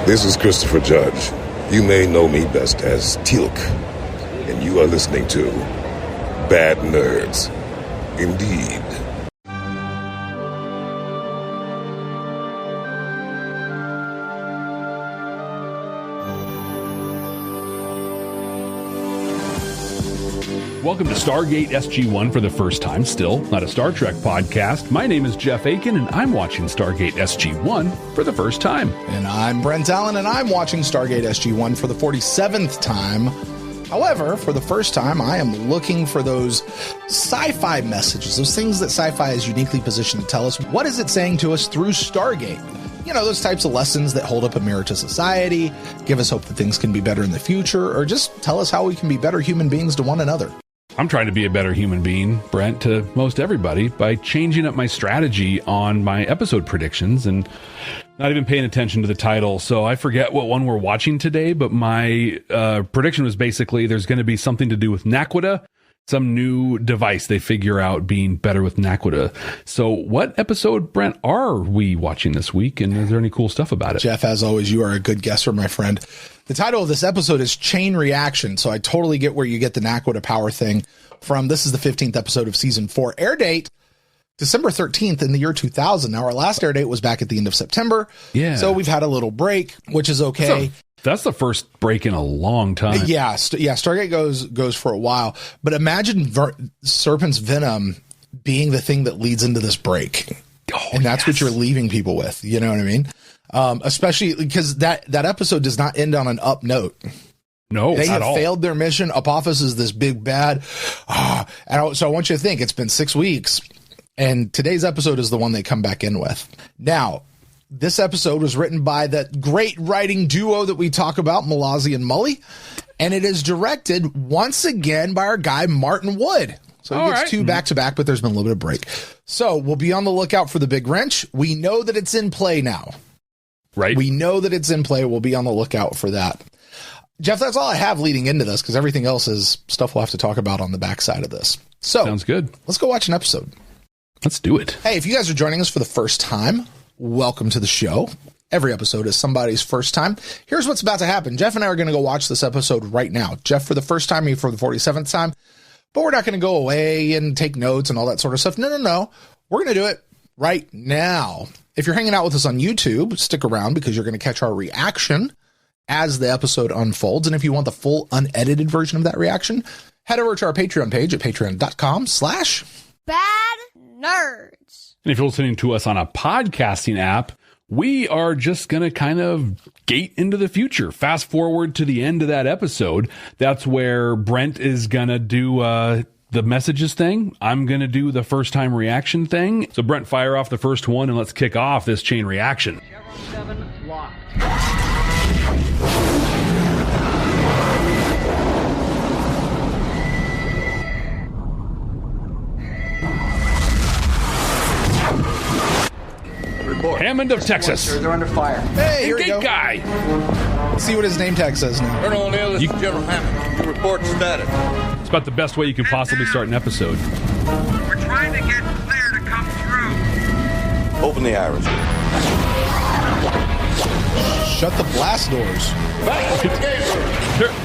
This is Christopher Judge. You may know me best as Teal'c, and you are listening to Bad Nerds. Indeed. Welcome to Stargate SG-1 for the first time. Still not a Star Trek podcast. My name is Jeff Aiken, and I'm watching Stargate SG-1 for the first time. And I'm Brent Allen, and I'm watching Stargate SG-1 for the 47th time. However, for the first time, I am looking for those sci-fi messages, those things that sci-fi is uniquely positioned to tell us. What is it saying to us through Stargate? You know, those types of lessons that hold up a mirror to society, give us hope that things can be better in the future, or just tell us how we can be better human beings to one another. I'm trying to be a better human being, Brent, to most everybody by changing up my strategy on my episode predictions and not even paying attention to the title. So I forget what one we're watching today, but my prediction was basically there's going to be something to do with Naquadah, some new device they figure out being better with Naquadah. So what episode, Brent, are we watching this week? And is there any cool stuff about it? Jeff, as always, you are a good guesser, my friend. The title of this episode is Chain Reaction, so I totally get where you get the Naquadah power thing from. This is the 15th episode of Season 4. Air date, December 13th in the year 2000. Now, our last air date was back at the end of September. Yeah. So we've had a little break, which is okay. That's the first break in a long time. Yeah, Stargate goes for a while. But imagine Serpent's venom being the thing that leads into this break. Oh, and that's what you're leaving people with. You know what I mean? Especially because that episode does not end on an up note. No, they have failed their mission. Apophis is this big bad. So I want you to think it's been 6 weeks, and today's episode is the one they come back in with. Now, this episode was written by that great writing duo that we talk about, Mallozzi and Mully, and it is directed once again by our guy Martin Wood. So he gets two back-to-back, but there's been a little bit of break. So we'll be on the lookout for the big wrench. We know that it's in play now. Right. We know that it's in play. We'll be on the lookout for that. Jeff, that's all I have leading into this, because everything else is stuff we'll have to talk about on the backside of this. So sounds good. Let's go watch an episode. Let's do it. Hey, if you guys are joining us for the first time, welcome to the show. Every episode is somebody's first time. Here's what's about to happen. Jeff and I are going to go watch this episode right now. Jeff for the first time, me for the 47th time. But we're not going to go away and take notes and all that sort of stuff. No. We're going to do it right now. If you're hanging out with us on YouTube, stick around because you're going to catch our reaction as the episode unfolds. And if you want the full unedited version of that reaction, head over to our Patreon page at patreon.com/badnerds. And if you're listening to us on a podcasting app, we are just going to kind of gate into the future. Fast forward to the end of that episode. That's where Brent is going to do the messages thing. I'm going to do the first time reaction thing. So Brent, fire off the first one and let's kick off this chain reaction. Chevron 7 locked. Report. Hammond of Texas. Sir, they're under fire. Hey, here we go. Guy. Let's see what his name tag says now. Colonel O'Neill, this is General Hammond. You report status. It's about the best way you can possibly start an episode. We're trying to get clear to come through. Open the iris. Shut the blast doors.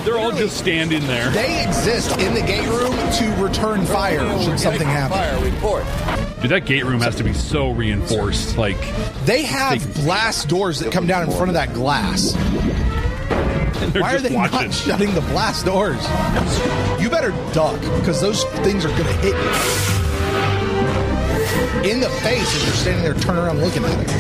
They're all just standing there. They exist in the gate room to return fire should something happen. Fire report. Dude, that gate room has to be so reinforced. Like, they have blast doors that come down in front of that glass. Why are they not shutting the blast doors? You better duck, because those things are going to hit you in the face if you're standing there turning around looking at it.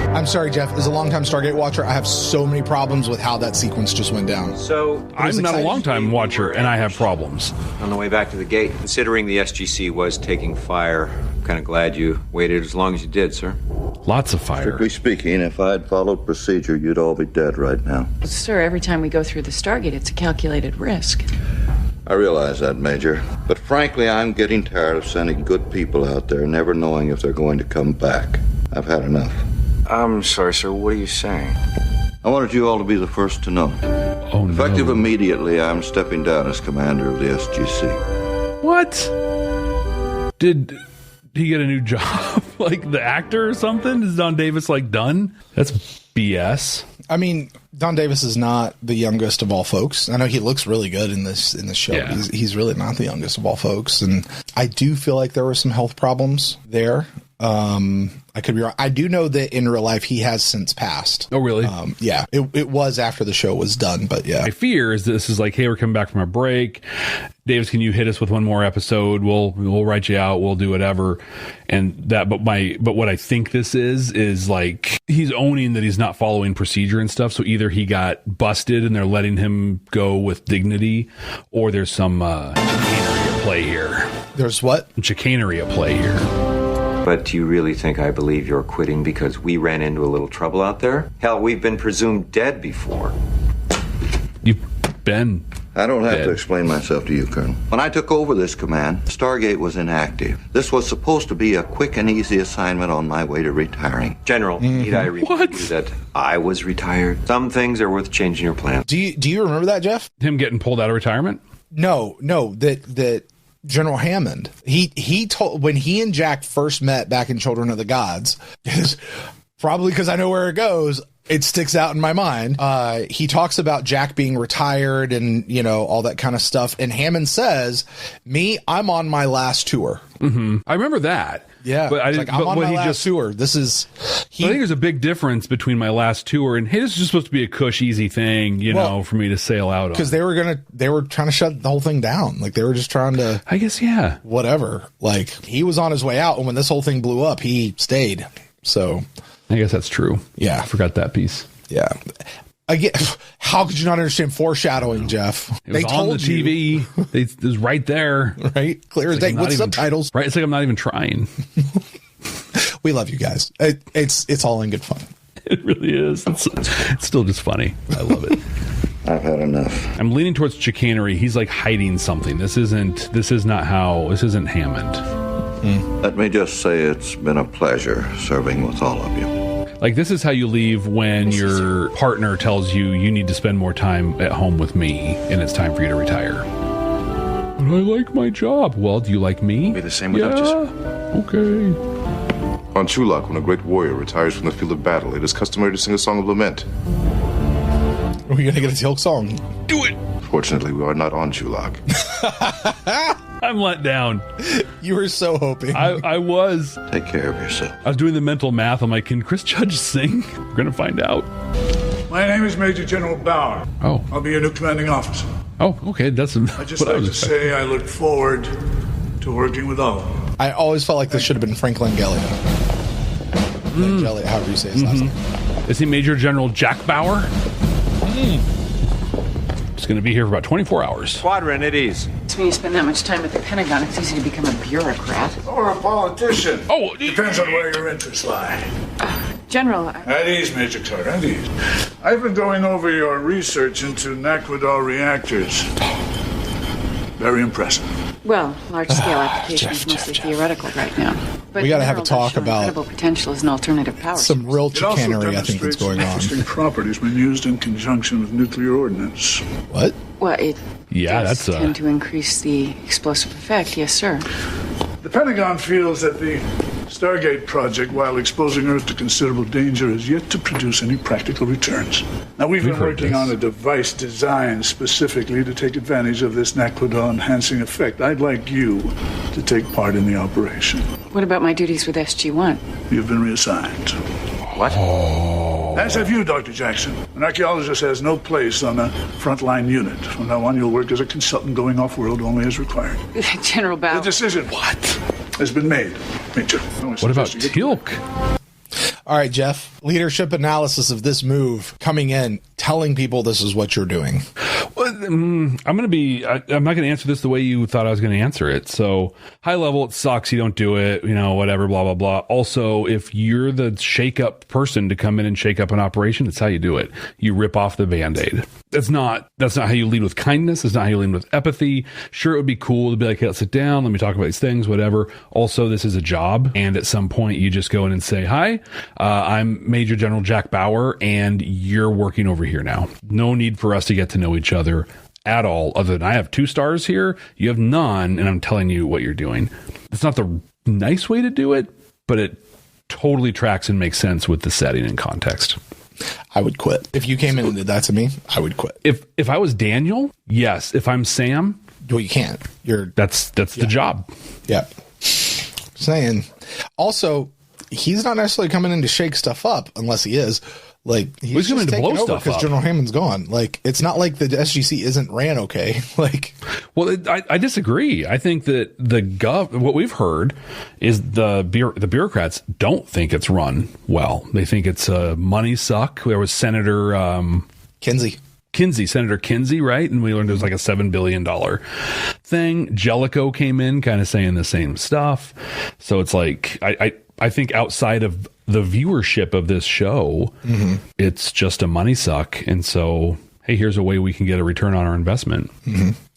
I'm sorry, Jeff. As a longtime Stargate watcher, I have so many problems with how that sequence just went down. So I'm not a longtime watcher, and I have problems. On the way back to the gate, considering the SGC was taking fire, I'm kind of glad you waited as long as you did, sir. Lots of fire. Strictly speaking, if I'd followed procedure, you'd all be dead right now. Sir, every time we go through the Stargate, it's a calculated risk. I realize that, Major. But frankly, I'm getting tired of sending good people out there never knowing if they're going to come back. I've had enough. I'm sorry, sir. What are you saying? I wanted you all to be the first to know. Oh, no. Effective immediately, I'm stepping down as commander of the SGC. What? Did he get a new job? Like the actor or something? Is Don Davis like done? That's BS. I mean, Don Davis is not the youngest of all folks. I know he looks really good in this show. Yeah. He's really not the youngest of all folks, and I do feel like there were some health problems there. I could be wrong. I do know that in real life he has since passed. Oh, really? Yeah. It was after the show was done, but yeah. My fear is this is like, hey, we're coming back from a break. Davis, can you hit us with one more episode? We'll write you out. We'll do whatever. And that, but what I think this is like he's owning that he's not following procedure and stuff. So either he got busted and they're letting him go with dignity, or there's some chicanery at play here. There's what? Chicanery at play here. But do you really think I believe you're quitting because we ran into a little trouble out there? Hell, we've been presumed dead before. You've been I don't have dead. to explain myself to you, Colonel. When I took over this command, Stargate was inactive. This was supposed to be a quick and easy assignment on my way to retiring. General, need I remind you that I was retired? Some things are worth changing your plans. Do you remember that, Jeff? Him getting pulled out of retirement? No, that General Hammond, he told, when he and Jack first met back in Children of the Gods, probably because I know where it goes, it sticks out in my mind. He talks about Jack being retired and, you know, all that kind of stuff. And Hammond says, I'm on my last tour. Mm-hmm. I remember that. Yeah. But I didn't, like, I'm on my last tour. This is... I think there's a big difference between my last tour and, hey, this is just supposed to be a cush, easy thing, you know, for me to sail out on. Because they were trying to shut the whole thing down. Like, they were just trying to... I guess, yeah. Whatever. Like, he was on his way out, and when this whole thing blew up, he stayed. So... I guess that's true. Yeah. I forgot that piece. Yeah. Again, how could you not understand foreshadowing, Jeff? It was on the TV. It was right there. Right? Clear as day with subtitles. Right. It's like I'm not even trying. We love you guys. It's all in good fun. It really is. It's still just funny. I love it. I've had enough. I'm leaning towards chicanery. He's like hiding something. This isn't Hammond. Let me just say it's been a pleasure serving with all of you. Like, this is how you leave when your partner tells you you need to spend more time at home with me and it's time for you to retire. But I like my job. Well, do you like me? Be the same without you, sir. Okay. On Chulak, when a great warrior retires from the field of battle, it is customary to sing a song of lament. Are we going to get a Teal'c song? Do it! Fortunately, we are not on Chulak. I'm let down. You were so hoping. I was. Take care of yourself. I was doing the mental math. I'm like, can Chris Judge sing? We're going to find out. My name is Major General Bauer. Oh. I'll be your new commanding officer. Oh, okay. That's I'd just like to say I look forward to working with all of you. I always felt like this should have been Frank Langella. Langella, however you say his last name. Is he Major General Jack Bauer? He's going to be here for about 24 hours. Squadron at ease. When you spend that much time at the Pentagon, it's easy to become a bureaucrat. Or a politician. Oh, depends on where your interests lie. General, At ease, Major Carter, at ease. I've been going over your research into Naquadar reactors. Very impressive. well, large-scale application is mostly theoretical right now. But We got to have a talk about incredible potential as an alternative power. some real It also chicanery, I think, that's demonstrates going on. interesting properties when used in conjunction with nuclear ordnance. What? Well, it Yeah, does that's tend to increase the explosive effect. Yes, sir. The Pentagon feels that the Stargate project, while exposing Earth to considerable danger, has yet to produce any practical returns. Now, we've been heard working this. on a device designed specifically to take advantage of this Naquadar enhancing effect. I'd like you to take part in the operation. What about my duties with SG-1? You've been reassigned. What? As have you, Dr. Jackson. An archaeologist has no place on a frontline unit. From now on, you'll work as a consultant going off-world only as required. General The Bauer. decision has been made, Major. What about Teal'c? All right, Jeff. Leadership analysis of this move coming in, telling people this is what you're doing. Well, I'm not going to answer this the way you thought I was going to answer it. So high level, it sucks. You don't do it, whatever, blah, blah, blah. Also, if you're the shake up person to come in and shake up an operation, that's how you do it. You rip off the Band-Aid. That's not how you lead with kindness. That's not how you lead with empathy. Sure, it would be cool to be like, hey, let's sit down. Let me talk about these things, whatever. Also, this is a job. And at some point you just go in and say, hi, I'm Major General Jack Bauer and you're working over here now. No need for us to get to know each other at all, other than I have 2 stars here, you have none, and I'm telling you what you're doing. It's not the nice way to do it, but it totally tracks and makes sense with the setting and context. I would quit. If you came in and did that to me, I would quit. If I was Daniel, yes. If I'm Sam, well, you can't. That's the job. Yeah. Saying. Also, he's not necessarily coming in to shake stuff up unless he is. Like, he's coming just to blow taking over stuff because up. General Hammond's gone. Like, it's not like the SGC isn't ran okay. Like, well, I disagree. I think that what we've heard is the bureaucrats don't think it's run well. They think it's a money suck. There was Senator Senator Kinsey, right? And we learned it was like a $7 billion thing. Jellicoe came in kind of saying the same stuff. So it's like, I think outside of the viewership of this show, it's just a money suck. And so, hey, here's a way we can get a return on our investment.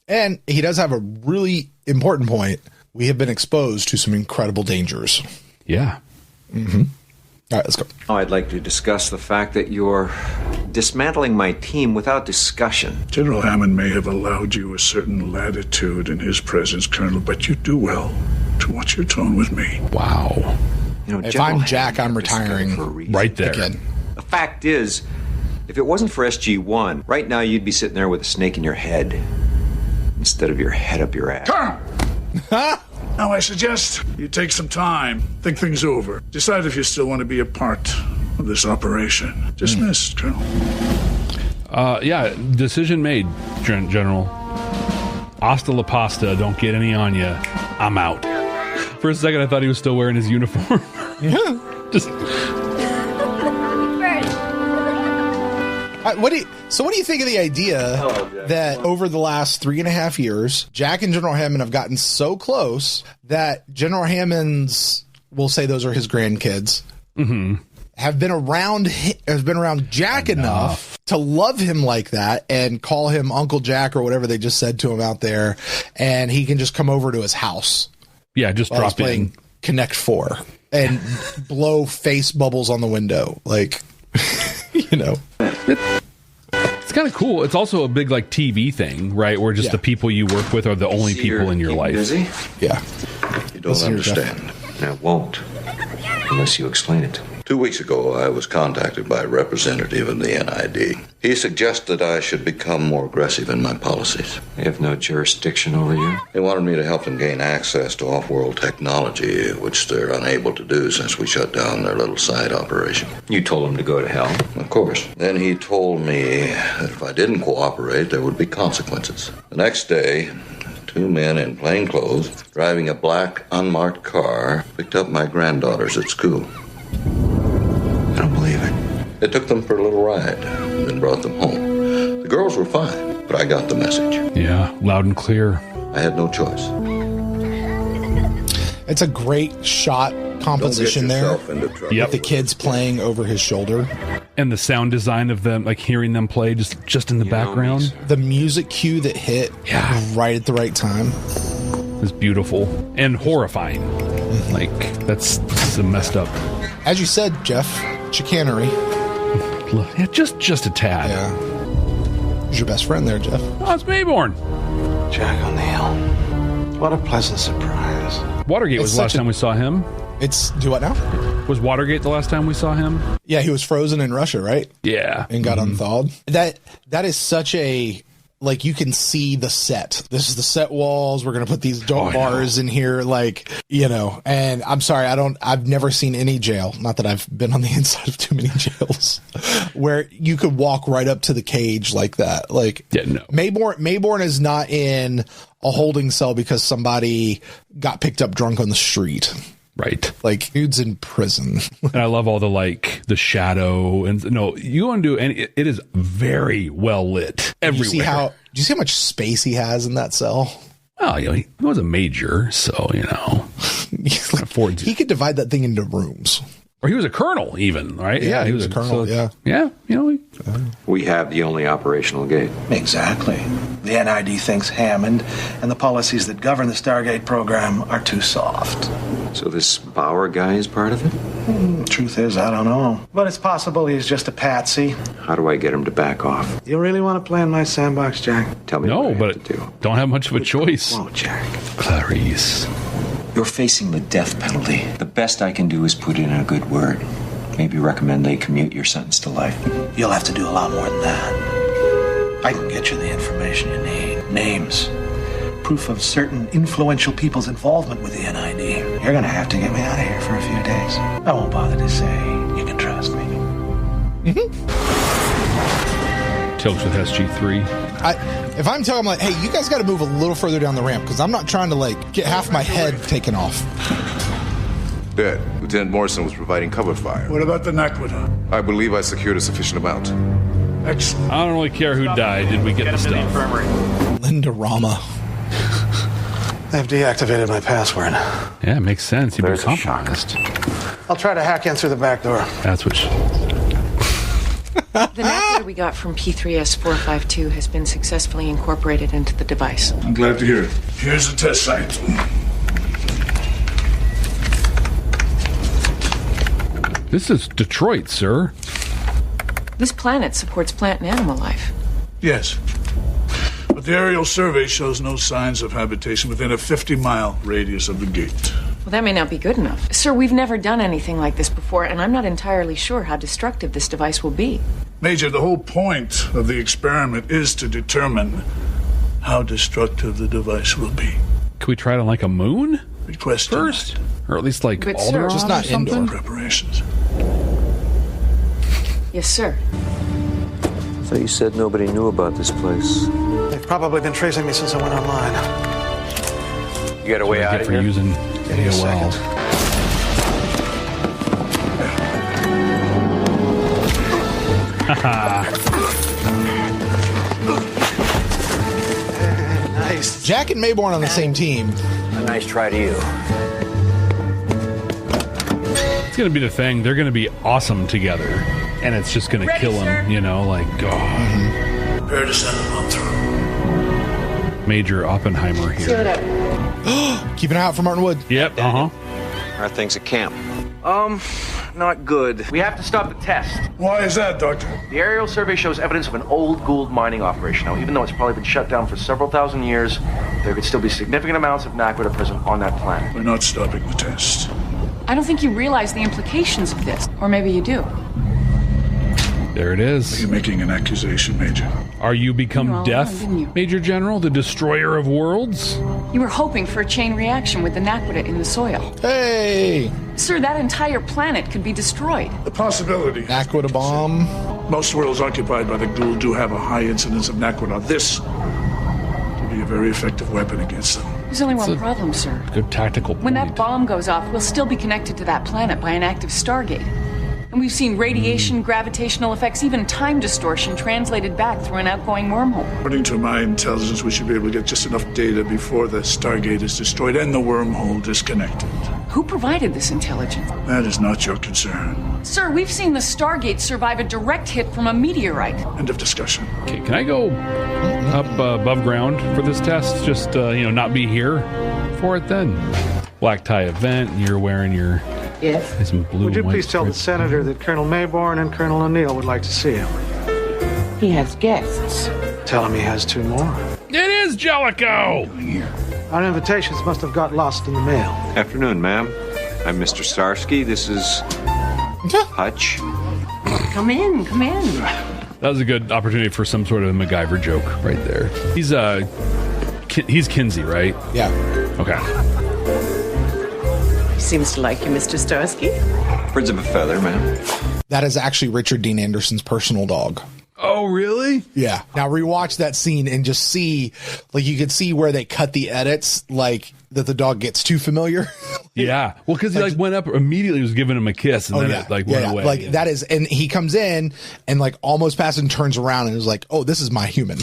And he does have a really important point. We have been exposed to some incredible dangers. Yeah. All right, let's go. Now I'd like to discuss the fact that you're dismantling my team without discussion. General Hammond may have allowed you a certain latitude in his presence, Colonel, but you do well to watch your tone with me. Wow. You know, If General I'm Jack, Hammond I'm did this guy retiring for a reason. Right there. Again. The fact is, if it wasn't for SG-1, right now you'd be sitting there with a snake in your head instead of your head up your ass. Colonel! Now I suggest you take some time, think things over, decide if you still want to be a part of this operation. Dismissed, Colonel. Yeah, decision made, General. Hasta la pasta, don't get any on you. I'm out. For a second, I thought he was still wearing his uniform. Just... What do you think of the idea that over the last 3.5 years, Jack and General Hammond have gotten so close that General Hammond's, we'll say those are his grandkids, has been around Jack enough to love him like that and call him Uncle Jack or whatever they just said to him out there, and he can just come over to his house. Yeah, just while he's drop in. playing Connect 4 and blow face bubbles on the window, like. You know, it's kind of cool. It's also a big like TV thing, right? Where just the people you work with are the only people in your life. Busy? Yeah. You don't understand. I won't, unless you explain it to me. 2 weeks ago, I was contacted by a representative of the NID. He suggested I should become more aggressive in my policies. They have no jurisdiction over you? They wanted me to help them gain access to off-world technology, which they're unable to do since we shut down their little side operation. You told them to go to hell? Of course. Then he told me that if I didn't cooperate, there would be consequences. The next day, 2 men in plain clothes, driving a black, unmarked car, picked up my granddaughters at school. I don't believe it. They took them for a little ride, then brought them home. The girls were fine, but I got the message. Yeah, loud and clear. I had no choice. It's a great shot composition there. Yep. The kids playing over his shoulder. And the sound design of them, like hearing them play just in the background. The music cue that hit right at the right time is beautiful and horrifying. Like, that's so messed up. As you said, Jeff, chicanery. Yeah, just a tad. Yeah. Who's your best friend there, Jeff? Oh, it's Mayborn. Jack O'Neill. What a pleasant surprise. Watergate was the last time we saw him. Do what now? Was Watergate the last time we saw him? Yeah, he was frozen in Russia, right? Yeah. And got unthawed. That is such a, like, you can see the set. This is the set walls. We're going to put these bars in here, like, you know. And I'm sorry, I've never seen any jail, not that I've been on the inside of too many jails, where you could walk right up to the cage like that. Like, yeah, no. Mayborn is not in a holding cell because somebody got picked up drunk on the street. Right. Like, dude's in prison. And I love all the shadow and you go into, and it is very well lit everywhere. Do you see how much space he has in that cell? Oh, he was a major, so, he could divide that thing into rooms. Or he was a colonel even, right? Yeah, he was a colonel, yeah. Yeah, We have the only operational gate. Exactly. The NID thinks Hammond and the policies that govern the Stargate program are too soft. So this Bauer guy is part of it? Truth is, I don't know. But it's possible he's just a patsy. How do I get him to back off? You really want to play in my sandbox, Jack? Tell me what I have to do. Don't have much of a choice. Won't, Jack. Clarice. You're facing the death penalty. The best I can do is put in a good word. Maybe recommend they commute your sentence to life. You'll have to do a lot more than that. I can get you the information you need. Names. Proof of certain influential people's involvement with the NID. You're gonna have to get me out of here for a few days. I won't bother to say you can trust me. Tilks with SG3. If I'm telling him, like, hey, you guys got to move a little further down the ramp because I'm not trying to, like, get half my head taken off. Dead. Lieutenant Morrison was providing cover fire. What about the Naquita? I believe I secured a sufficient amount. Excellent. I don't really care who died. Did we get the stuff? Linda Rama. They've deactivated my password. Yeah, it makes sense. You've been compromised. I'll try to hack in through the back door. That's what... The Naquita we got from P3S452 has been successfully incorporated into the device. I'm glad to hear it. Here's the test site. This is Detroit, sir. This planet supports plant and animal life. Yes. But the aerial survey shows no signs of habitation within a 50-mile radius of the gate. Well, that may not be good enough. Sir, we've never done anything like this before, and I'm not entirely sure how destructive this device will be. Major, the whole point of the experiment is to determine how destructive the device will be. Can we try it on, like, a moon? Request first? Or at least, like, But, Alderaan sir, just not or something? indoor. Preparations. Yes, sir. So you said nobody knew about this place. They've probably been tracing me since I went online. You got a way out Get of for here? using Give me a AOL. second. Nice. Jack and Mayborn on the same team. A nice try to you. It's going to be the thing. They're going to be awesome together. And it's just going to kill him, you know, like, oh. Prepare to send them on through. Major Oppenheimer here. Keep an eye out for Martin Wood. Yep, How are things at camp? Not good. We have to stop the test. Why is that, Doctor? The aerial survey shows evidence of an old Gould mining operation. Now, even though it's probably been shut down for several thousand years, there could still be significant amounts of Naquita present on that planet. We're not stopping the test. I don't think you realize the implications of this. Or maybe you do. There it is. You're making an accusation, Major. Are you become You were all death, wrong, didn't you? Major General, the destroyer of worlds? You were hoping for a chain reaction with the Naquita in the soil. Hey! Sir, that entire planet could be destroyed. The possibility. Naquita bomb. Most worlds occupied by the Gould do have a high incidence of Naquita. This could be a very effective weapon against them. There's only one problem, sir. Good tactical point. When that bomb goes off, we'll still be connected to that planet by an active Stargate. And we've seen radiation, gravitational effects, even time distortion translated back through an outgoing wormhole. According to my intelligence, we should be able to get just enough data before the Stargate is destroyed and the wormhole disconnected. Who provided this intelligence? That is not your concern. Sir, we've seen the Stargate survive a direct hit from a meteorite. End of discussion. Okay, can I go up above ground for this test? Just, not be here for it then? Black tie event, and you're wearing your... Yes. Some blue Would you and white please tell the stripes. senator that Colonel Mayborn and Colonel O'Neill would like to see him? He has guests. Tell him he has two more. It is Jellicoe! Our invitations must have got lost in the mail. Afternoon, ma'am. I'm Mr. Starsky. This is Hutch. Come in, come in. That was a good opportunity for some sort of a MacGyver joke right there. He's Kinsey, right? Yeah. Okay. Seems to like you, Mr. Starsky. Birds of a feather, ma'am. That is actually Richard Dean Anderson's personal dog. Oh, really? Yeah. Now rewatch that scene and just see, like, you could see where they cut the edits, like that the dog gets too familiar. Yeah. Well, because he went up immediately, was giving him a kiss, and then it went away. Like that is, and he comes in and like almost passes and turns around and is like, "Oh, this is my human."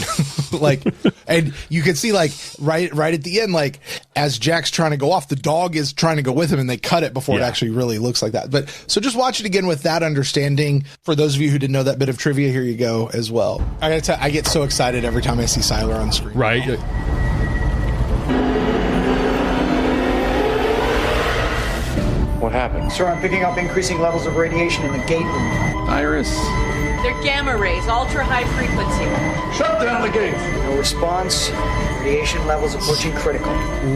Like, and you can see like right at the end, like as Jack's trying to go off, the dog is trying to go with him, and they cut it before it actually really looks like that. But so just watch it again with that understanding. For those of you who didn't know that bit of trivia, here you go as well. I gotta tell, I get so excited every time I see Siler on screen. Right. What happened? Sir, I'm picking up increasing levels of radiation in the gate room. Iris. They're gamma rays, ultra-high frequency. Shut down the gates. No response. Radiation levels approaching critical.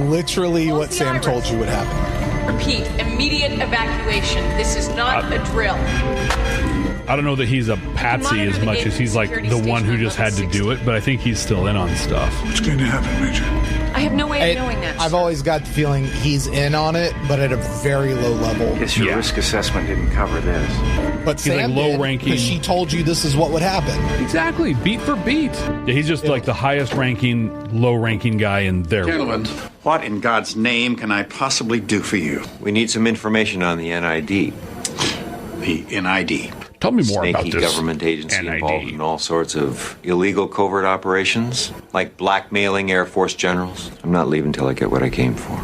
Literally what Sam told you would happen. Repeat, immediate evacuation. This is not a drill. I don't know that he's a patsy as much as he's like the one who just had to do it, but I think he's still in on stuff. What's going to happen, Major? I have no way of knowing that. I've always got the feeling he's in on it, but at a very low level. Guess your risk assessment didn't cover this. But He's Sam like low did, ranking. because she told you this is what would happen. Exactly, beat for beat. Yeah, he's just like the highest ranking, low ranking guy in their Gentlemen, world. what in God's name can I possibly do for you? We need some information on the NID. The NID. Tell me more Snaky about this government agency NID. involved in all sorts of illegal covert operations, like blackmailing Air Force generals. I'm not leaving till I get what I came for.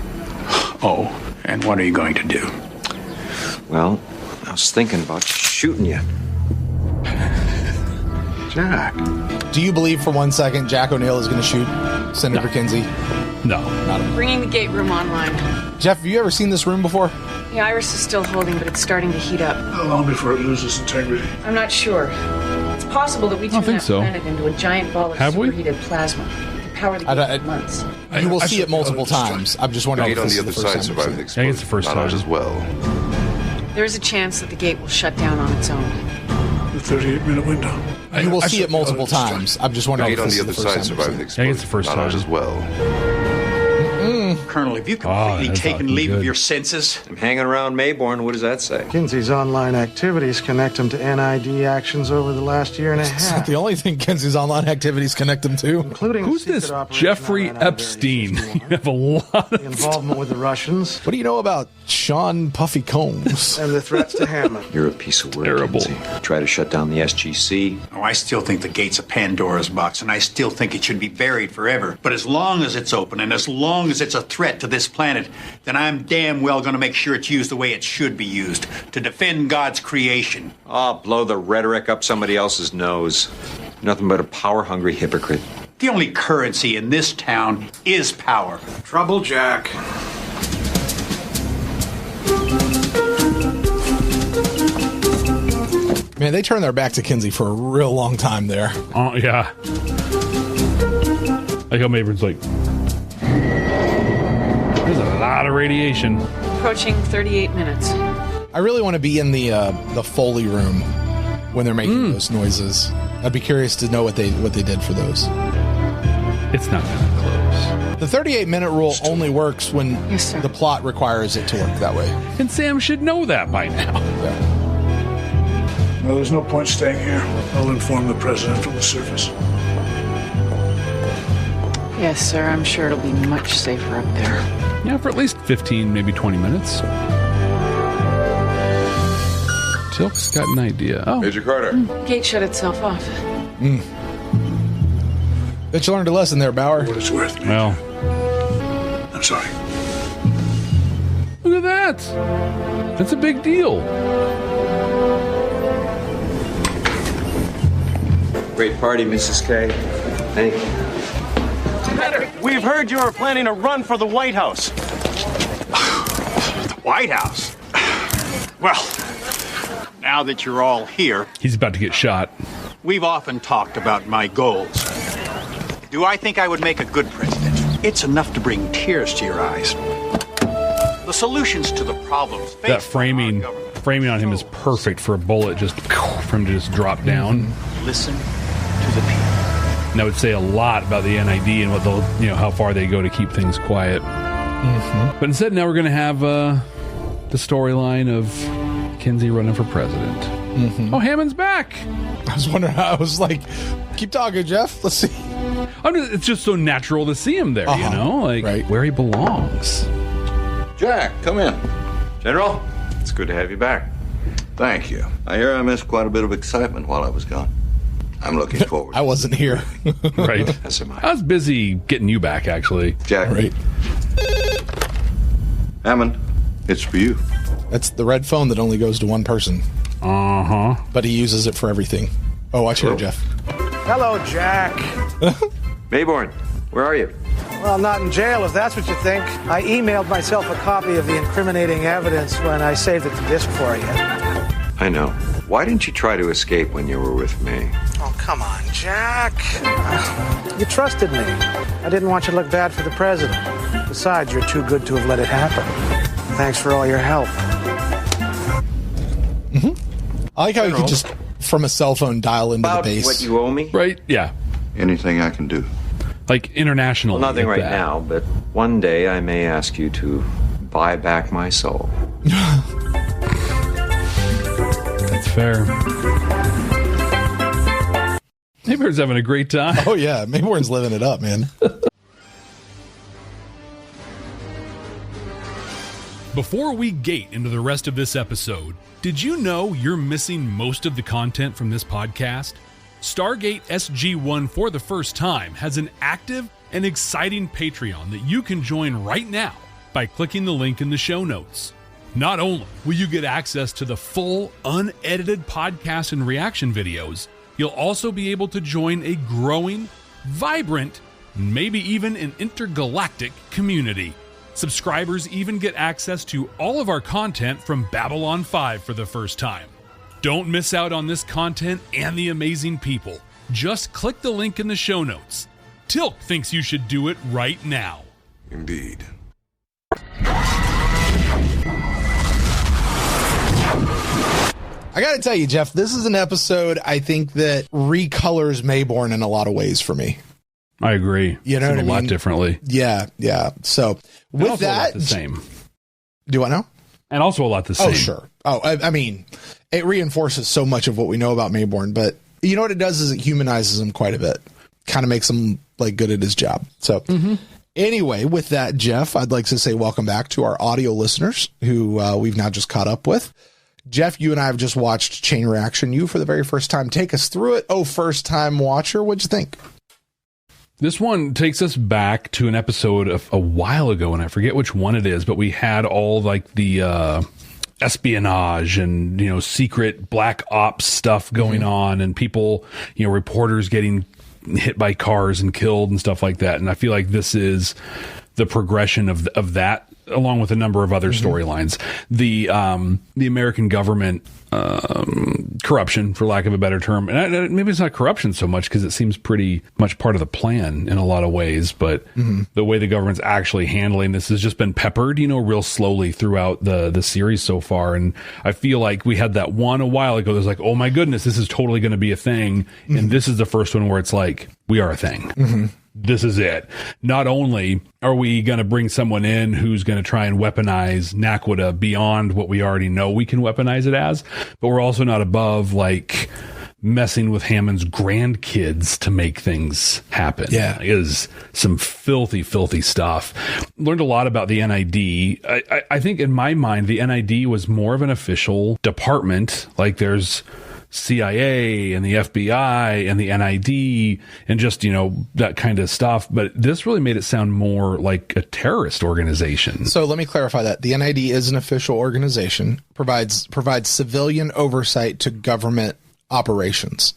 Oh, and what are you going to do? Well, I was thinking about shooting you. Jack. Do you believe for 1 second Jack O'Neill is going to shoot Senator Kinsey? No. Not him. Bringing the gate room online. Jeff, have you ever seen this room before? The iris is still holding, but it's starting to heat up. How long before it loses integrity? I'm not sure. It's possible that we don't turn think that so. planet into a giant ball of Have we? superheated plasma. The power the gate for months. You will see it multiple times. I'm just wondering Gate if on this the is other the first side time survived the you've seen I explosion. think it's the first Not time. ours as well. There is a chance that the gate will shut down on its own. The 38-minute window. it. You will see it multiple times. I'm just wondering if Gate on this the is the other first side time survived the you've explosion. seen it. I think it's the first Not ours time. as well. Colonel, have you Oh, completely that's taken fucking leave of good. your senses? I'm hanging around Mayborn. What does that say? Kinsey's online activities connect him to NID actions over the last year and a It's not half, the only thing Kinsey's online activities connect him to. including Who's secret this operation Jeffrey on NID Epstein? You 61, have a lot the of involvement with the Russians, What do you know about Sean Puffy Combs? and the threats to Hammond. You're a piece of work, Terrible. Kinsey. Try to shut down the SGC. Oh, I still think the gate's a Pandora's box, and I still think it should be buried forever. But as long as it's open, and as long as it's a threat to this planet, then I'm damn well going to make sure it's used the way it should be used, to defend God's creation. Oh, blow the rhetoric up somebody else's nose. Nothing but a power-hungry hypocrite. The only currency in this town is power. Trouble, Jack. Man, they turned their back to Kinsey for a real long time there. Oh, yeah. Like how Mayborn's like, there's a lot of radiation. Approaching 38 minutes. I really want to be in the Foley room when they're making those noises. I'd be curious to know what they did for those. It's not gonna close. The 38-minute rule only works when Yes, sir. the plot requires it to work that way. And Sam should know that by now. Well, there's no point staying here. I'll inform the president from the surface. Yes, sir. I'm sure it'll be much safer up there. Yeah, for at least 15, maybe 20 minutes. Tilk's got an idea. Oh, Major Carter. Gate shut itself off. Bet you learned a lesson there, Bauer. What it's worth. well, I'm sorry. look at that. That's a big deal. Great party, Mrs. K. Thank you. We've heard you are planning a run for the White House. The White House? Well, now that you're all here, He's about to get shot. we've often talked about my goals. Do I think I would make a good president? It's enough to bring tears to your eyes. The solutions to the problems faced That framing on him is perfect for a bullet just for him to just drop down. Listen to the people. And that would say a lot about the NID and what they'll, how far they go to keep things quiet. But instead, now we're going to have the storyline of Kinsey running for president. Oh, Hammond's back. I was wondering how I was like, keep talking, Jeff. Let's see. It's just so natural to see him there, where he belongs. Jack, come in. General, it's good to have you back. Thank you. I hear I missed quite a bit of excitement while I was gone. I'm looking forward. I wasn't here. Right. As am I. I was busy getting you back, actually. Jack. Right. Hammond, it's for you. That's the red phone that only goes to one person. Uh-huh. But he uses it for everything. Oh, watch here, Jeff. Hello, Jack. Mayborn, where are you? Well, not in jail, if that's what you think. I emailed myself a copy of the incriminating evidence when I saved it to disk for you. I know. Why didn't you try to escape when you were with me? Oh, come on, Jack. You trusted me. I didn't want you to look bad for the president. Besides, you're too good to have let it happen. Thanks for all your help. I like how you could just, from a cell phone, dial into the base. What you owe me? Right? Yeah. Anything I can do. Like internationally. Well, nothing like right that. now, but one day I may ask you to buy back my soul. That's fair. Mayborn's having a great time. Oh, yeah. Mayborn's living it up, man. Before we gate into the rest of this episode, did you know you're missing most of the content from this podcast? Stargate SG-1 for the first time has an active and exciting Patreon that you can join right now by clicking the link in the show notes. Not only will you get access to the full, unedited podcast and reaction videos, you'll also be able to join a growing, vibrant, maybe even an intergalactic community. Subscribers even get access to all of our content from Babylon 5 for the first time. Don't miss out on this content and the amazing people. Just click the link in the show notes. Tilk thinks you should do it right now. Indeed. I got to tell you, Jeff, this is an episode I think that recolors Mayborn in a lot of ways for me. I agree. You know what I mean? A lot differently. Yeah, yeah. So with that, the same. Do I know? And also a lot the same. Oh, sure. Oh, I mean, it reinforces so much of what we know about Mayborn, but you know what it does is it humanizes him quite a bit. Kind of makes him like good at his job. So anyway, with that, Jeff, I'd like to say welcome back to our audio listeners who we've now just caught up with. Jeff, you and I have just watched Chain Reaction U for the very first time. Take us through it. Oh, first time watcher. What'd you think? This one takes us back to an episode of a while ago, and I forget which one it is, but we had all like the espionage and, you know, secret black ops stuff going on, and people, you know, reporters getting hit by cars and killed and stuff like that. And I feel like this is the progression of that, along with a number of other storylines. The American government corruption, for lack of a better term, and maybe it's not corruption so much because it seems pretty much part of the plan in a lot of ways, but the way the government's actually handling this has just been peppered, you know, real slowly throughout the series so far. And I feel like we had that one a while ago. There's like, oh my goodness, this is totally going to be a thing. And this is the first one where it's like, we are a thing. This is it. Not only are we going to bring someone in who's going to try and weaponize Naquadah beyond what we already know we can weaponize it as, but we're also not above like messing with Hammond's grandkids to make things happen. Yeah. It is some filthy, filthy stuff. Learned a lot about the NID. I think in my mind, the NID was more of an official department. Like there's CIA and the FBI and the NID and just, you know, that kind of stuff. But this really made it sound more like a terrorist organization. So let me clarify that. The NID is an official organization, provides civilian oversight to government operations.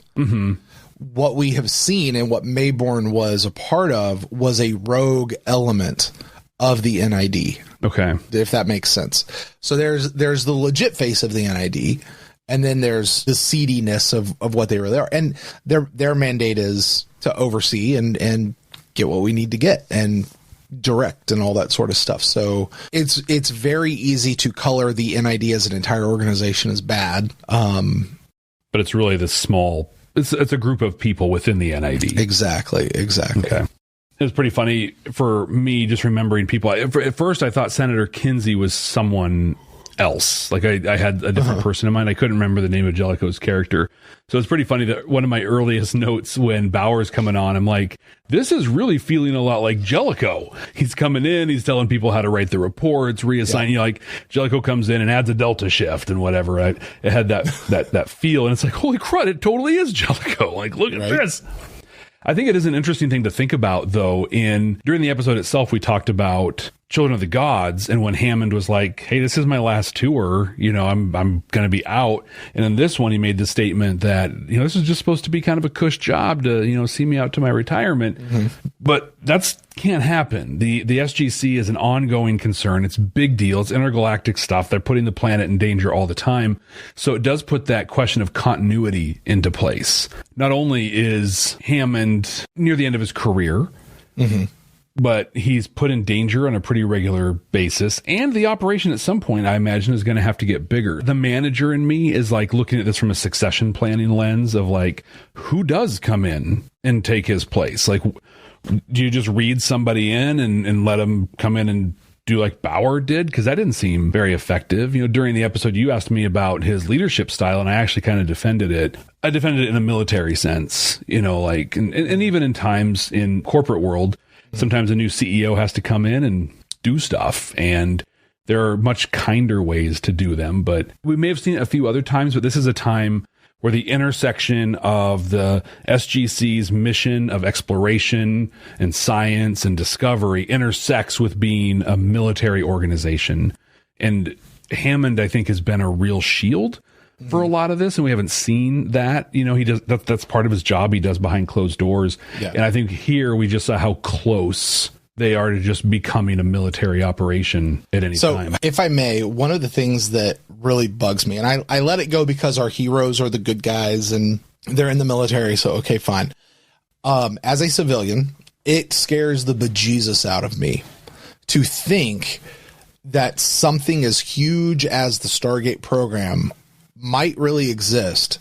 What we have seen and what Mayborn was a part of was a rogue element of the NID. Okay. If that makes sense. So there's the legit face of the NID, and then there's the seediness of what they were there. And their mandate is to oversee and get what we need to get and direct and all that sort of stuff. So it's very easy to color the NID as an entire organization as bad. But it's really this small, it's a group of people within the NID. Exactly. Okay. It was pretty funny for me just remembering people. At first, I thought Senator Kinsey was someone else. Like I had a different person in mind. I couldn't remember the name of Jellicoe's character. So it's pretty funny that one of my earliest notes when Bauer's coming on, I'm like, this is really feeling a lot like Jellicoe. He's coming in, he's telling people how to write the reports, reassign, you know, like Jellicoe comes in and adds a Delta shift and whatever. It had that feel, and it's like, holy crud, it totally is Jellicoe. Like, look at this. I think it is an interesting thing to think about, though. During the episode itself, we talked about Children of the Gods, and when Hammond was like, hey, this is my last tour, I'm going to be out. And in this one, he made the statement that, this is just supposed to be kind of a cush job to, see me out to my retirement. Mm-hmm. But that's can't happen. The SGC is an ongoing concern. It's big deal. It's intergalactic stuff. They're putting the planet in danger all the time. So it does put that question of continuity into place. Not only is Hammond near the end of his career, mm-hmm. but he's put in danger on a pretty regular basis. And the operation at some point, I imagine, is going to have to get bigger. The manager in me is like looking at this from a succession planning lens of like, who does come in and take his place? Like, do you just read somebody in and let them come in and do like Bauer did? Because that didn't seem very effective. During the episode, you asked me about his leadership style, and I actually kind of defended it. I defended it in a military sense, like, and even in times in corporate world, sometimes a new CEO has to come in and do stuff, and there are much kinder ways to do them. But we may have seen it a few other times, but this is a time where the intersection of the SGC's mission of exploration and science and discovery intersects with being a military organization. And Hammond, I think, has been a real shield for a lot of this, and we haven't seen that. He does that's part of his job he does behind closed doors. Yeah. And I think here we just saw how close they are to just becoming a military operation at any time. So, if I may, one of the things that really bugs me, and I let it go because our heroes are the good guys and they're in the military, so okay, fine. As a civilian, it scares the bejesus out of me to think that something as huge as the Stargate program might really exist,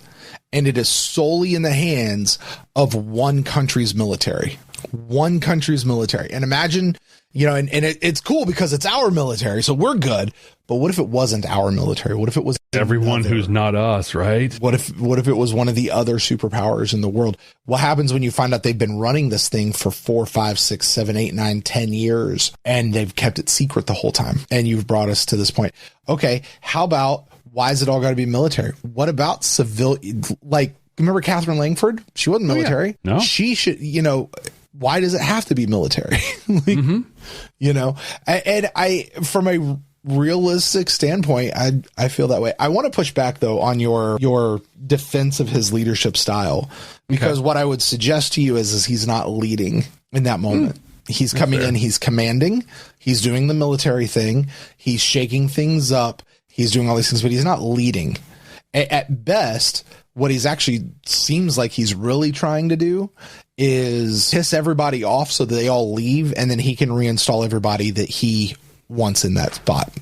and it is solely in the hands of one country's military. One country's military. And imagine, it's cool because it's our military, so we're good. But what if it wasn't our military? What if it was everyone who's not us, right? What if it was one of the other superpowers in the world? What happens when you find out they've been running this thing for 4, 5, 6, 7, 8, 9, 10 years, and they've kept it secret the whole time? And you've brought us to this point. Okay, how about, why is it all got to be military? What about civil? Like, remember Catherine Langford? She wasn't military. Oh, yeah. No. She should, why does it have to be military? And I, from a realistic standpoint, I feel that way. I want to push back though on your defense of his leadership style, because what I would suggest to you is he's not leading in that moment. He's coming in, he's commanding, he's doing the military thing, he's shaking things up, he's doing all these things, but he's not leading. At best, what he's actually seems like he's really trying to do is piss everybody off so that they all leave, and then he can reinstall everybody that he wants in that spot.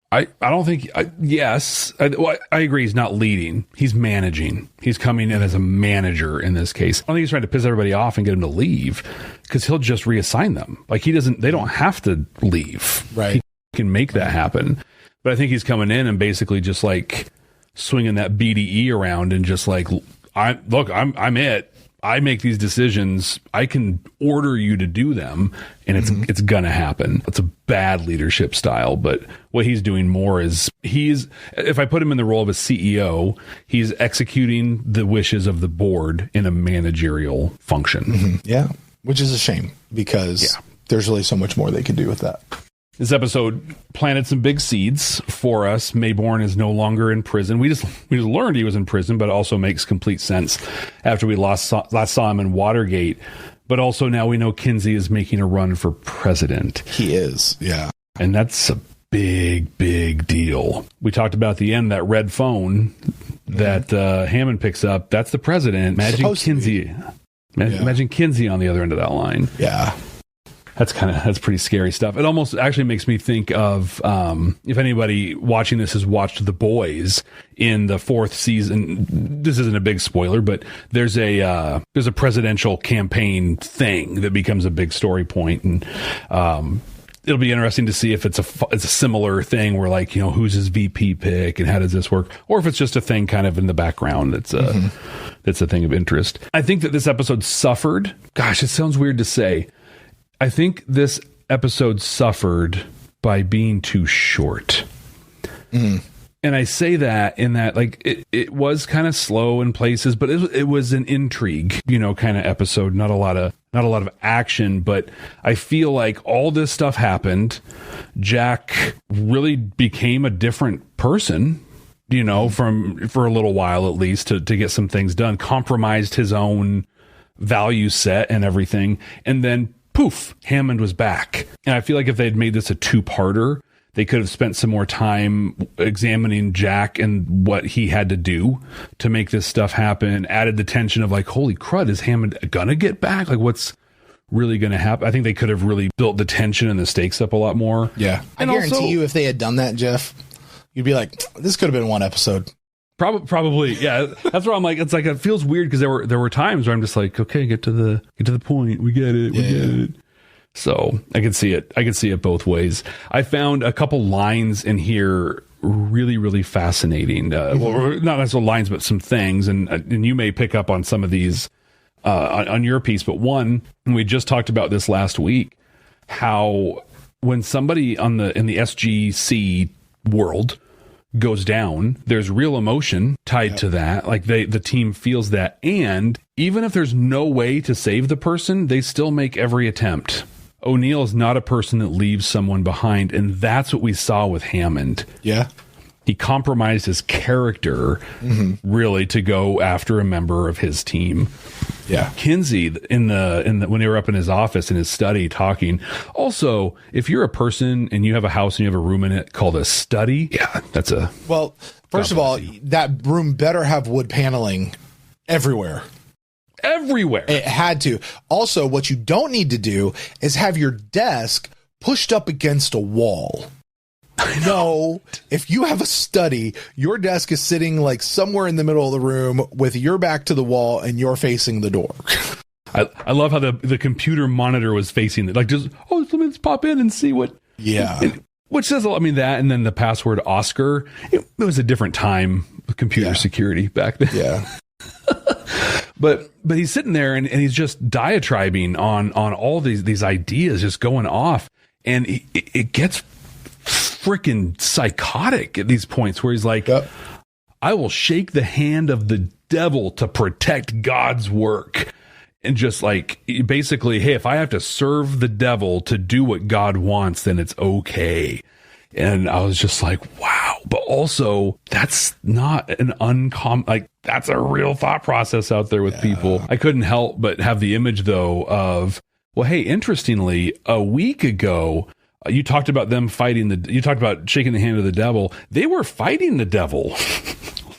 I don't think, yes, I agree. He's not leading. He's managing. He's coming in as a manager in this case. I don't think he's trying to piss everybody off and get them to leave, because he'll just reassign them. Like, they don't have to leave. Right. He can make that happen. But I think he's coming in and basically just like swinging that BDE around and just like, I'm it. I make these decisions. I can order you to do them, and it's gonna happen. It's a bad leadership style, but what he's doing more is if I put him in the role of a CEO, he's executing the wishes of the board in a managerial function. Mm-hmm. Yeah, which is a shame, because there's really so much more they could do with that. This episode planted some big seeds for us. Mayborn is no longer in prison. We just learned he was in prison, but it also makes complete sense after we last saw him in Watergate. But also now we know Kinsey is making a run for president. He is, yeah. And that's a big, big deal. We talked about at the end, that red phone that Hammond picks up. That's the president. Imagine Kinsey. Imagine Kinsey on the other end of that line. Yeah. That's pretty scary stuff. It almost actually makes me think of, if anybody watching this has watched The Boys in the 4th season. This isn't a big spoiler, but there's a presidential campaign thing that becomes a big story point, and it'll be interesting to see if it's a similar thing where, like, who's his VP pick and how does this work, or if it's just a thing kind of in the background that's a thing of interest. I think that this episode suffered. Gosh, it sounds weird to say. I think this episode suffered by being too short. And I say that in that, like, it was kind of slow in places, but it was an intrigue, kind of episode. Not a lot of action, but I feel like all this stuff happened. Jack really became a different person, for a little while at least, to get some things done. Compromised his own value set and everything, and then poof, Hammond was back. And I feel like if they'd made this a 2-parter, they could have spent some more time examining Jack and what he had to do to make this stuff happen. Added the tension of like, holy crud, is Hammond gonna get back? Like, what's really gonna happen? I think they could have really built the tension and the stakes up a lot more. Yeah, and I guarantee you, if they had done that, Jeff, you'd be like, this could have been one episode. Probably, yeah. That's where I'm like, it's like, it feels weird because there were times where I'm just like, okay, get to the point. We get it. So I could see it both ways. I found a couple lines in here really, really fascinating. Well, not necessarily lines, but some things, and you may pick up on some of these on your piece. But one, and we just talked about this last week, how when somebody in the SGC world goes down, there's real emotion tied to that. Like the team feels that, and even if there's no way to save the person, they still make every attempt. O'Neill is not a person that leaves someone behind, and that's what we saw with Hammond. Yeah. He compromised his character really to go after a member of his team. Yeah. Kinsey in the when they were up in his office in his study talking. Also, if you're a person and you have a house and you have a room in it called a study, that's a well. First of all, that room better have wood paneling everywhere. Everywhere. It had to. Also, what you don't need to do is have your desk pushed up against a wall. No, if you have a study, your desk is sitting like somewhere in the middle of the room with your back to the wall and you're facing the door. I love how the computer monitor was facing it. Like, just, let's pop in and see what. Yeah. Which says, that, and then the password Oscar. It was a different time with computer security back then. Yeah. But he's sitting there and he's just diatribing on all these ideas, just going off, and it gets freaking psychotic at these points where he's like, I will shake the hand of the devil to protect God's work. And just like, basically, hey, if I have to serve the devil to do what God wants, then it's okay. And I was just like, wow. But also, that's not an uncommon, like, that's a real thought process out there with people. I couldn't help but have the image, though, of, well, hey, interestingly, a week ago, you talked about them you talked about shaking the hand of the devil. They were fighting the devil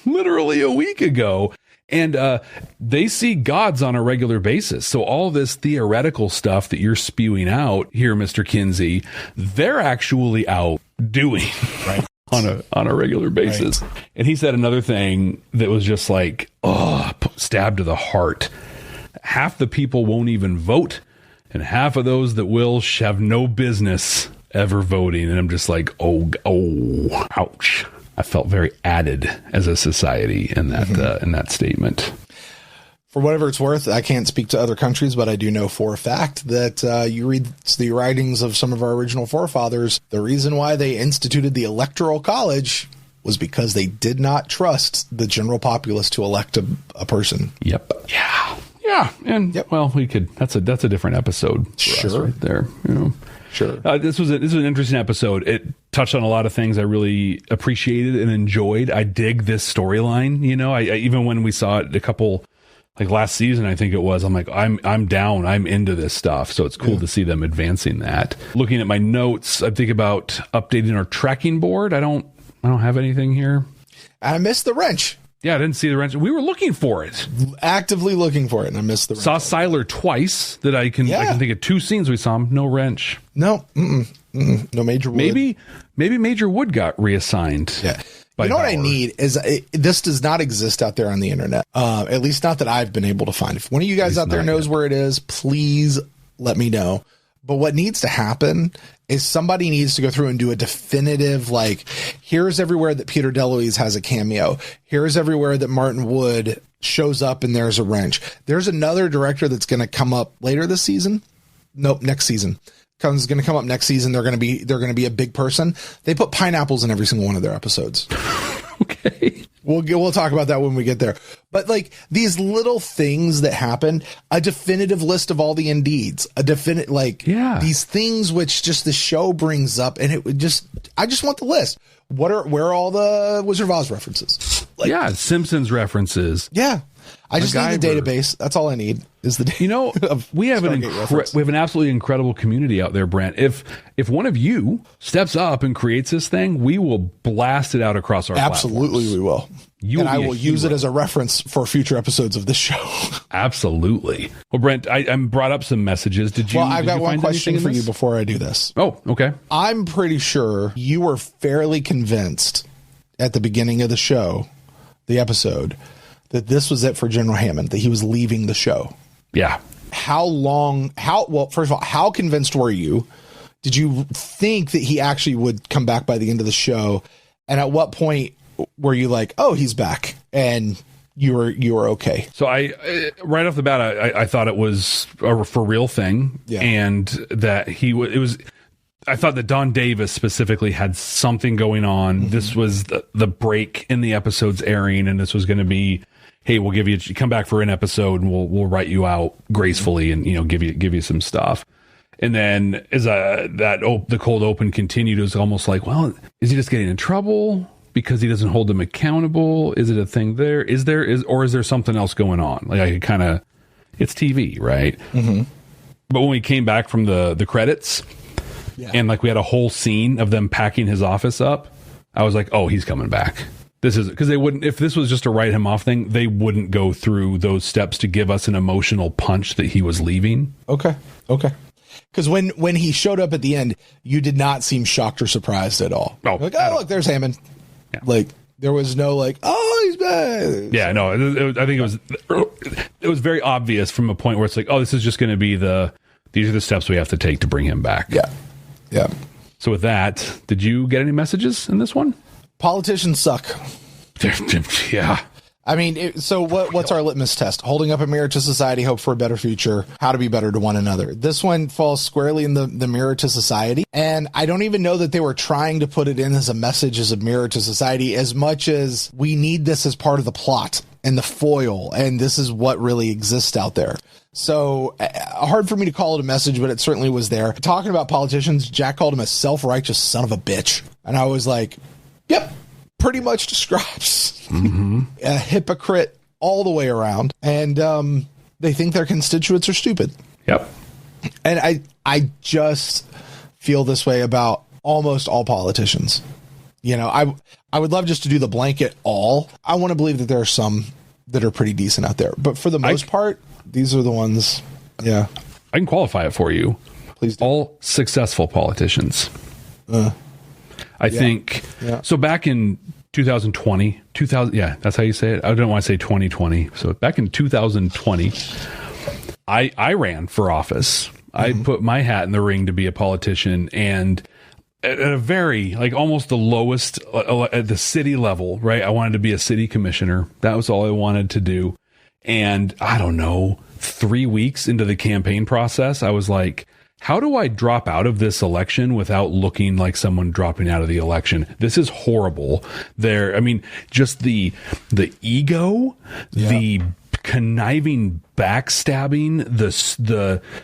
literally a week ago. And they see gods on a regular basis. So all this theoretical stuff that you're spewing out here, Mr. Kinsey, they're actually out doing on a regular basis. Right. And he said another thing that was just like, stabbed to the heart. Half the people won't even vote, and half of those that will have no business ever voting. And I'm just like, ouch. I felt very added as a society in that statement. For whatever it's worth, I can't speak to other countries, but I do know for a fact that you read the writings of some of our original forefathers. The reason why they instituted the Electoral College was because they did not trust the general populace to elect a person. Yep. Yeah. And well, we could. That's a different episode. For us right there. Sure. This was an interesting episode. It touched on a lot of things I really appreciated and enjoyed. I dig this storyline. I even when we saw it a couple, like last season, I think it was, I'm like, I'm down. I'm into this stuff. So it's cool to see them advancing that. Looking at my notes, I think about updating our tracking board. I don't have anything here. I missed the wrench. Yeah, I didn't see the wrench. We were looking for it. Actively looking for it, and I missed the wrench. Saw Siler twice that I can think of 2 scenes we saw him. No wrench. No. No Major Wood. Maybe Major Wood got reassigned. Yeah. You know what I need is this does not exist out there on the internet. At least not that I've been able to find. If one of you guys out there knows where it is, please let me know. But what needs to happen is somebody needs to go through and do a definitive, like, here's everywhere that Peter DeLuise has a cameo. Here's everywhere that Martin Wood shows up and there's a wrench. There's another director that's going to come up later this season. Nope, next season. going to come up next season. They're going to be a big person. They put pineapples in every single one of their episodes. Okay. We'll talk about that when we get there. But like these little things that happen, a definitive list of all the Indeeds, these things which just the show brings up, and I just want the list. Where are all the Wizard of Oz references? Simpsons references. Yeah. I just need the database. That's all I need is the database. We have an absolutely incredible community out there, Brent. If one of you steps up and creates this thing, we will blast it out across our Absolutely, platforms. we will. I will use it as a reference for future episodes of this show. Absolutely. Well, Brent, I brought up some messages. I've got one question for you before I do this. Oh, okay. I'm pretty sure you were fairly convinced at the beginning of the show, the episode, that this was it for General Hammond, that he was leaving the show. Yeah. First of all, how convinced were you? Did you think that he actually would come back by the end of the show? And at what point were you like, oh, he's back? And you were okay. So I right off the bat, I thought it was a for real thing. Yeah. And that I thought that Don Davis specifically had something going on. Mm-hmm. This was the break in the episode's airing, and this was going to be, hey, we'll give you come back for an episode, and we'll write you out gracefully, and give you some stuff. And then as the cold open continued, it was almost like, well, is he just getting in trouble because he doesn't hold them accountable? Is it a thing there? Is there something else going on? Like it's TV, right? Mm-hmm. But when we came back from the credits. Yeah. And like we had a whole scene of them packing his office up, I was like, oh, he's coming back. This is because they wouldn't, if this was just a write him off thing, they wouldn't go through those steps to give us an emotional punch that he was leaving. Okay. Because when he showed up at the end, you did not seem shocked or surprised at all. Oh, look, there's Hammond. Yeah. Like there was no he's back. Yeah, no, I think it was very obvious from a point where it's like, oh, this is just going to be these are the steps we have to take to bring him back. Yeah. Yeah. So with that, did you get any messages in this one? Politicians suck. Yeah. I mean, what's our litmus test? Holding up a mirror to society, hope for a better future, how to be better to one another. This one falls squarely in the mirror to society. And I don't even know that they were trying to put it in as a message as a mirror to society as much as we need this as part of the plot and the foil. And this is what really exists out there. So hard for me to call it a message, but it certainly was there. Talking about politicians, Jack called him a self-righteous son of a bitch. And I was like, yep, pretty much describes a hypocrite all the way around. And they think their constituents are stupid. Yep. And I just feel this way about almost all politicians. I would love just to do the blanket all. I want to believe that there are some that are pretty decent out there. But for the most part, these are the ones. Yeah. I can qualify it for you. Please do. All successful politicians. I think. Yeah. So back in 2020, that's how you say it. I don't want to say 2020. So back in 2020, I ran for office. Mm-hmm. I put my hat in the ring to be a politician, and at a very, almost the lowest at the city level, right? I wanted to be a city commissioner. That was all I wanted to do. And I don't know, 3 weeks into the campaign process, I was like, how do I drop out of this election without looking like someone dropping out of the election? This is horrible. Just the ego, the conniving backstabbing,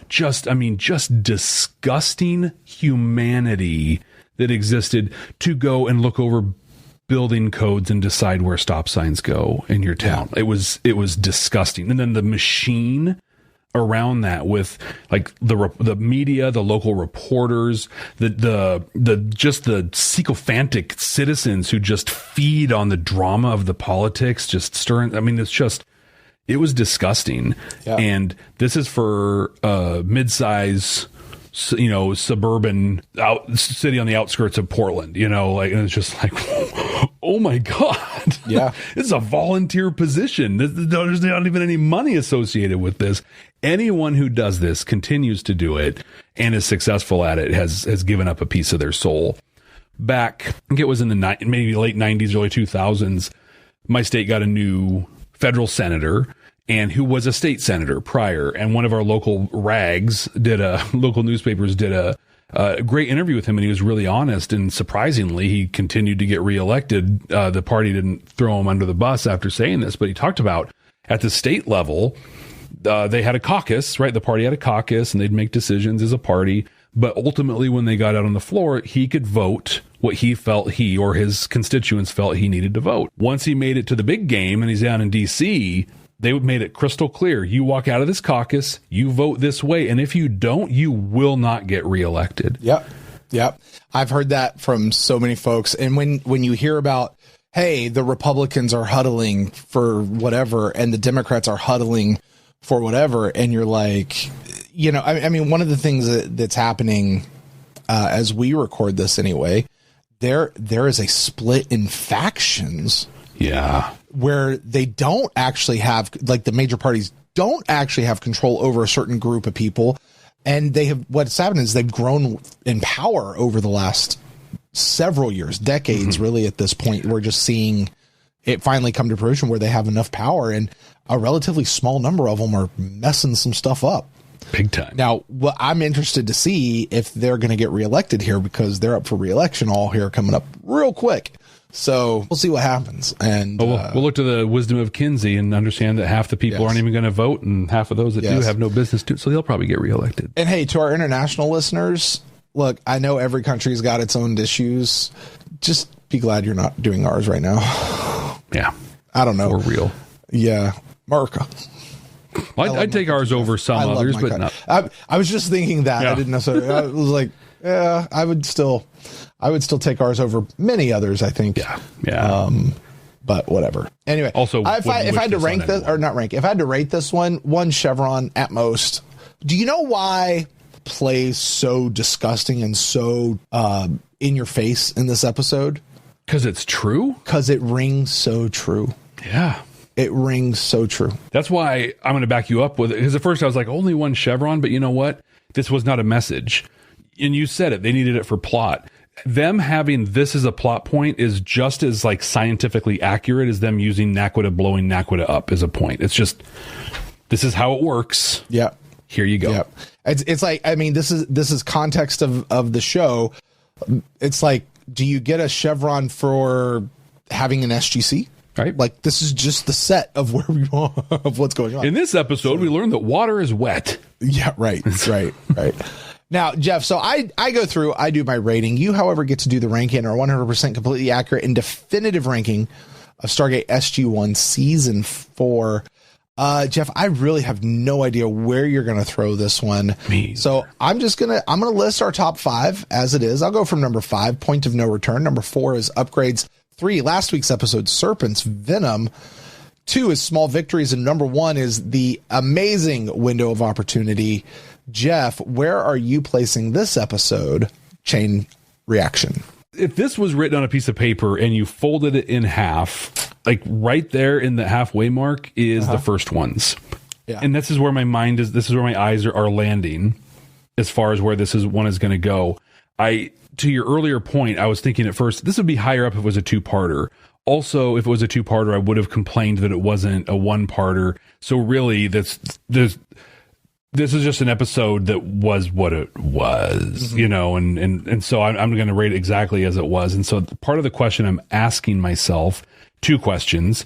just disgusting humanity that existed to go and look over building codes and decide where stop signs go in your town. Yeah. It was disgusting. And then the machine around that with the media, the local reporters, the sycophantic citizens who just feed on the drama of the politics, just stirring. It was disgusting. Yeah. And this is for mid-size, suburban city on the outskirts of Portland, and it's just like, oh my God. Yeah. This is a volunteer position. There's not even any money associated with this. Anyone who does this continues to do it and is successful at it has given up a piece of their soul. Back, I think it was in the maybe late 90s, early 2000s, my state got a new federal senator, and who was a state senator prior. And one of our local local newspapers did a great interview with him, and he was really honest. And surprisingly, he continued to get reelected. The party didn't throw him under the bus after saying this, but he talked about at the state level, they had a caucus, right? The party had a caucus, and they'd make decisions as a party. But ultimately, when they got out on the floor, he could vote what he felt he or his constituents felt he needed to vote. Once he made it to the big game and he's down in D.C., they made it crystal clear. You walk out of this caucus, you vote this way, and if you don't, you will not get reelected. Yep. I've heard that from so many folks. And when you hear about, hey, the Republicans are huddling for whatever and the Democrats are huddling for whatever, and you're like, you know, I mean, one of the things that's happening as we record this anyway, there is a split in factions. Yeah. Where they don't actually have, like, the major parties don't actually have control over a certain group of people. And what's happened is they've grown in power over the last several years, decades, really, at this point. We're just seeing it finally come to fruition where they have enough power, and a relatively small number of them are messing some stuff up. Big time. Now, well, I'm interested to see if they're going to get reelected here, because they're up for reelection all here coming up real quick. So we'll see what happens. And we'll look to the wisdom of Kinsey and understand that half the people aren't even going to vote, and half of those that do have no business to. So they'll probably get reelected. And hey, to our international listeners, look, I know every country's got its own issues. Just be glad you're not doing ours right now. Yeah. I don't know. We're real. Yeah. America. Well, I'd take ours over some others, but not. I was just thinking that. Yeah. I didn't necessarily. I was like, yeah, I would still take ours over many others, I think. Yeah. But whatever. Anyway, also, if I had to rank this, or not rank, if I had to rate this one chevron at most. Do you know why plays so disgusting and so in your face in this episode? Because it's true? Because it rings so true. Yeah. It rings so true. That's why I'm going to back you up with it. Because at first I was like, only one chevron, but you know what? This was not a message. And you said it. They needed it for plot. Them having this as a plot point is just as like scientifically accurate as them using Naquita blowing Naquita up as a point. It's just, this is how it works. Yeah. Here you go. Yeah. It's like, I mean, this is context of the show. It's like, do you get a chevron for having an SGC? Right. Like, this is just the set of where we are, of what's going on. In this episode, we learned that water is wet. Yeah, right. Right. Now, Jeff, so I go through, I do my rating. You, however, get to do the ranking, or 100% completely accurate and definitive ranking of Stargate SG-1 Season 4. Jeff, I really have no idea where you're going to throw this one. So I'm going to list our top 5 as it is. I'll go from number 5, Point of No Return. Number 4 is Upgrades. 3, last week's episode, Serpent's Venom. 2 is Small Victories. And number 1 is the amazing Window of Opportunity. Jeff, where are you placing this episode? Chain Reaction. If this was written on a piece of paper and you folded it in half, like right there in the halfway mark is the first ones. Yeah. And this is where my mind is. This is where my eyes are landing as far as where one is going to go. To your earlier point, I was thinking at first, this would be higher up if it was a 2-parter. Also, if it was a 2-parter, I would have complained that it wasn't a 1-parter. So really, this is just an episode that was what it was, you know, and so I'm going to rate it exactly as it was. And so part of the question I'm asking myself, 2 questions: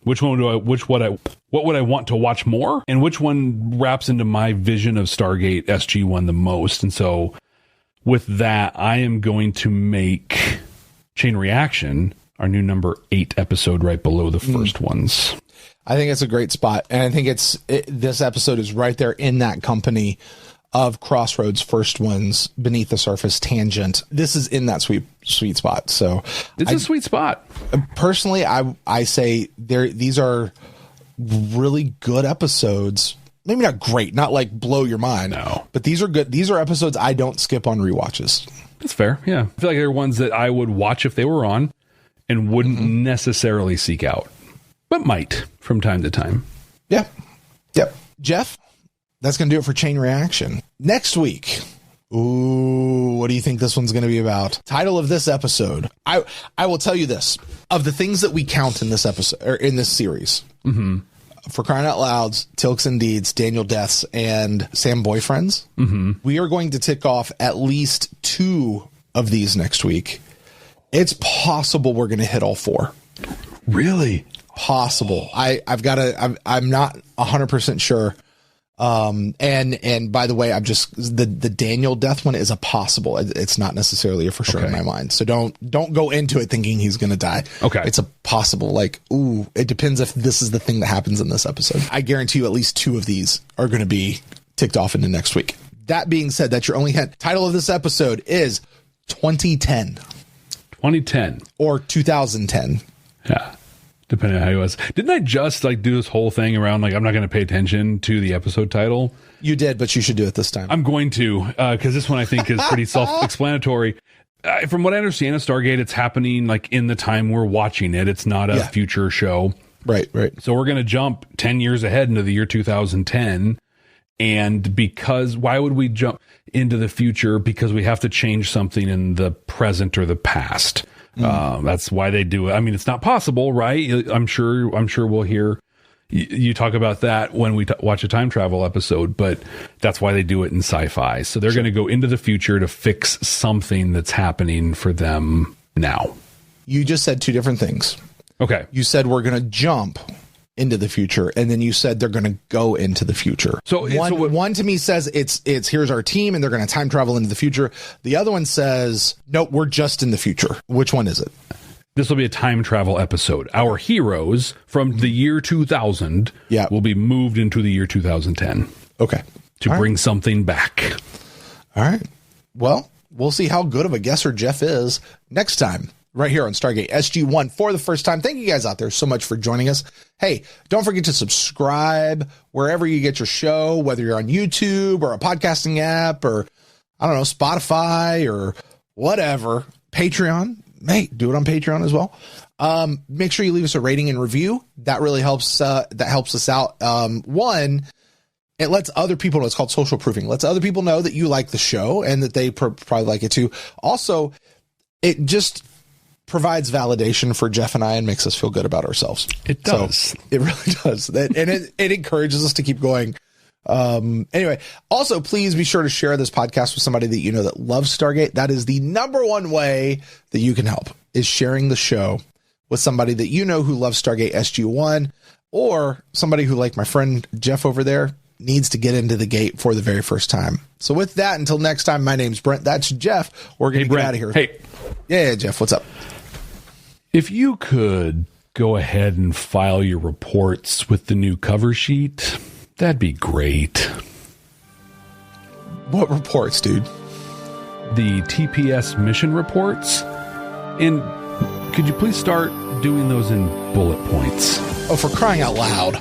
what would I want to watch more, and which one wraps into my vision of Stargate SG-1 the most? And so with that, I am going to make Chain Reaction our new number 8 episode, right below the first ones. I think it's a great spot. And I think this episode is right there in that company of Crossroads, First Ones, Beneath the Surface, Tangent. This is in that sweet spot. So it's a sweet spot. Personally, I say these are really good episodes. Maybe not great, not like blow your mind. No. But these are good. These are episodes I don't skip on rewatches. That's fair. Yeah. I feel like they're ones that I would watch if they were on and wouldn't necessarily seek out, but might from time to time. Yeah. Yep. Jeff, that's going to do it for Chain Reaction. Next week. Ooh, what do you think this one's going to be about? Title of this episode. I will tell you this. Of the things that we count in this episode, or in this series, For Crying Out Louds, Tilks and Deeds, Daniel Deaths, and Sam Boyfriends. Mm-hmm. We are going to tick off at least 2 of these next week. It's possible we're going to hit all 4. Really? Possible. I'm not 100% sure. And by the way, I'm just the Daniel Death one is a possible. It's not necessarily a for sure in my mind. So don't go into it thinking he's going to die. Okay. It's a possible, like, ooh, it depends if this is the thing that happens in this episode. I guarantee you at least 2 of these are going to be ticked off into next week. That being said, that's your only hint. Title of this episode is 2010. 2010. Or 2010. Yeah. Depending on how he was. Didn't I just do this whole thing around I'm not going to pay attention to the episode title? You did, but you should do it this time. I'm going to, because this one I think is pretty self-explanatory. From what I understand of Stargate, it's happening in the time we're watching it. It's not a future show. Right. So we're going to jump 10 years ahead into the year 2010. And why would we jump into the future? Because we have to change something in the present or the past. That's why they do it. I mean, it's not possible, right? I'm sure we'll hear you talk about that when we watch a time travel episode, but that's why they do it in sci-fi. So they're going to go into the future to fix something that's happening for them now. You just said 2 different things. Okay. You said we're going to jump into the future, and then you said they're going to go into the future. So one to me says it's here's our team and they're going to time travel into the future. The other one says, nope, we're just in the future. Which one is it? This will be a time travel episode. Our heroes from the year 2000 will be moved into the year 2010. Okay. To bring something back. All right. Well, we'll see how good of a guesser Jeff is next time. Right here on Stargate SG-1 for the first time. Thank you guys out there so much for joining us. Hey, don't forget to subscribe wherever you get your show, whether you're on YouTube or a podcasting app or, I don't know, Spotify or whatever. Patreon. Hey, do it on Patreon as well. Make sure you leave us a rating and review. That really helps. That helps us out. One, it lets other people know. It's called social proofing. Lets other people know that you like the show and that they probably like it too. Also, it just provides validation for Jeff and I and makes us feel good about ourselves. It does. So it really does. And it encourages us to keep going. Anyway, also, please be sure to share this podcast with somebody that you know that loves Stargate. That is the number one way that you can help, is sharing the show with somebody that you know who loves Stargate SG-1, or somebody who, like my friend Jeff over there, needs to get into the gate for the very first time. So with that, until next time, my name's Brent. That's Jeff. We're going to get out of here. Hey. Yeah, Jeff, what's up? If you could go ahead and file your reports with the new cover sheet, that'd be great. What reports, dude? The TPS mission reports. And could you please start doing those in bullet points? Oh, for crying out loud.